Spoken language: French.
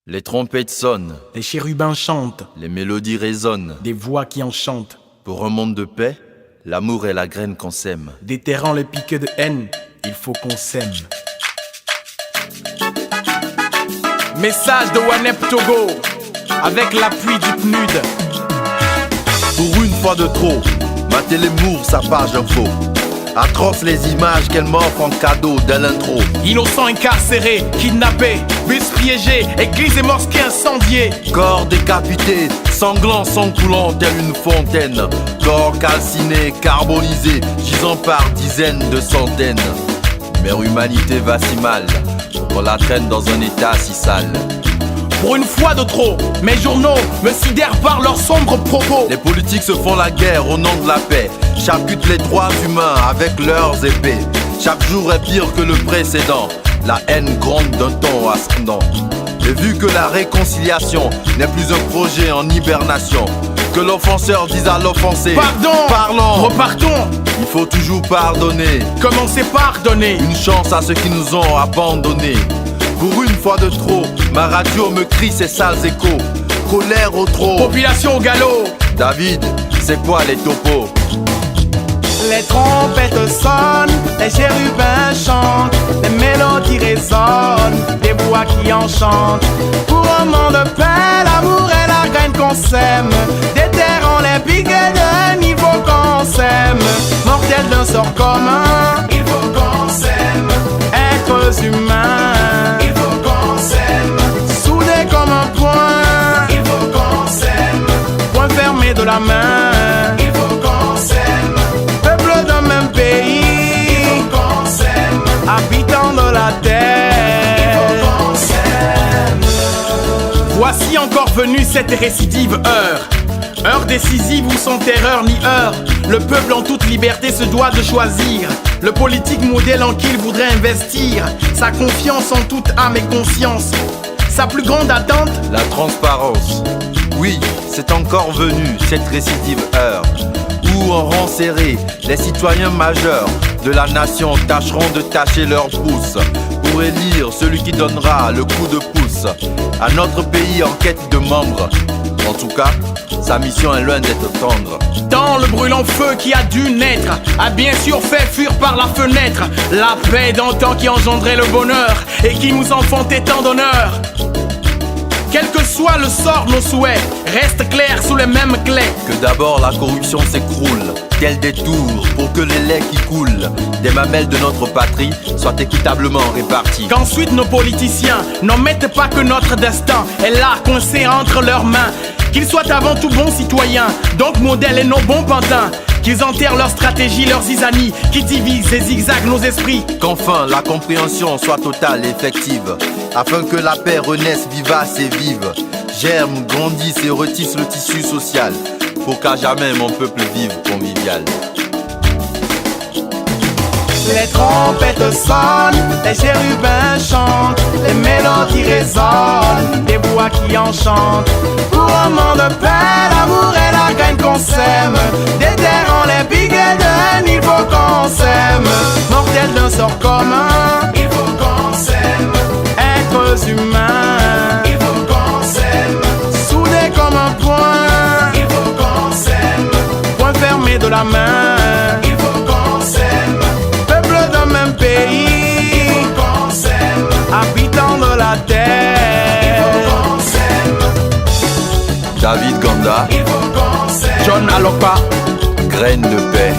Les trompettes sonnent, les chérubins chantent, les mélodies résonnent. des voix qui enchantent, Pour un monde de paix, l'amour est la graine qu'on sème. déterrant les piques de haine, il faut qu'on s'aime. Message de Wanep Togo, avec l'appui du PNUD. Pour une fois de trop, ma télémour sa page info. Atroce les images qu'elle m'offre en cadeau dès l'intro. Innocents incarcérés, kidnappés, bus piégés, églises et mosquées incendiées. Corps décapités, sanglants s'encoulant telle une fontaine. Corps calcinés, carbonisés, gisant par dizaines de centaines. Mère humanité va si mal, on la traîne dans un état si sale. Pour une fois de trop, mes journaux me sidèrent par leurs sombres propos. Les politiques se font la guerre au nom de la paix, charcutent les droits humains avec leurs épées. Chaque jour est pire que le précédent, la haine gronde d'un ton ascendant. Et vu que la réconciliation n'est plus un projet en hibernation, que l'offenseur dise à l'offensé: Pardon, parlons, repartons. Il faut toujours pardonner, Commencez par donner une chance à ceux qui nous ont abandonnés. Pour une fois de trop, ma radio me crie ses sales échos. Colère au trot, population au galop. David, c'est quoi les topos? Les trompettes sonnent, les chérubins chantent, les mélodies résonnent, des voix qui enchantent. Pour un monde de paix, l'amour est la graine qu'on sème. Déterrant les piques de niveau qu'on s'aime. Mortel d'un sort commun, il faut qu'on s'aime. Êtres humains, il faut qu'on s'aime. Soudés comme un point, il faut qu'on s'aime. Point fermé de la main, il faut qu'on s'aime. Peuple d'un même pays, il faut qu'on s'aime. Habitants de la terre, il faut qu'on s'aime. Voici encore venue cette récidive heure. Heure décisive où sans terreur ni heure, le peuple en toute liberté se doit de choisir le politique modèle en qui il voudrait investir sa confiance en toute âme et conscience. Sa plus grande attente, la transparence. Oui, c'est encore venu cette récidive heure où en rang serré, les citoyens majeurs de la nation tâcheront de tâcher leur pouce pour élire celui qui donnera le coup de pouce à notre pays en quête de membres. En tout cas, sa mission est loin d'être tendre. dans le brûlant feu qui a dû naître, a bien sûr fait fuir par la fenêtre la paix d'antan qui engendrait le bonheur et qui nous enfantait tant d'honneur. Quel que soit le sort, nos souhaits restent clairs sous les mêmes clés. Que d'abord la corruption s'écroule, quel détour pour que les laits qui coulent des mamelles de notre patrie soient équitablement répartis. Qu'ensuite nos politiciens n'omettent pas que notre destin est là, coincé entre leurs mains. Qu'ils soient avant tout bons citoyens, donc modèles et non bons pantins. Qu'ils enterrent leur stratégie, leurs zizanies, qui divisent et zigzaguent nos esprits. Qu'enfin la compréhension soit totale et effective, afin que la paix renaisse vivace et vive, germe, grandisse et retisse le tissu social, pour qu'à jamais mon peuple vive convivial. Les trompettes sonnent, les chérubins chantent, les mélodies résonnent, des voix qui enchantent. Pour un monde de paix, l'amour est la graine qu'on sème. Déterrant les piques de il faut qu'on s'aime. Mortel d'un sort commun, il faut qu'on s'aime. Êtres humains, il faut qu'on s'aime. Soudés comme un point, il faut qu'on s'aime. Point fermé de la main, il faut qu'on s'aime. Peuple d'un même pays, il faut qu'on s'aime. Habitants de la terre, il faut qu'on s'aime. David Ganda, Il faut qu'on s'aime. John Alopa, graine de paix.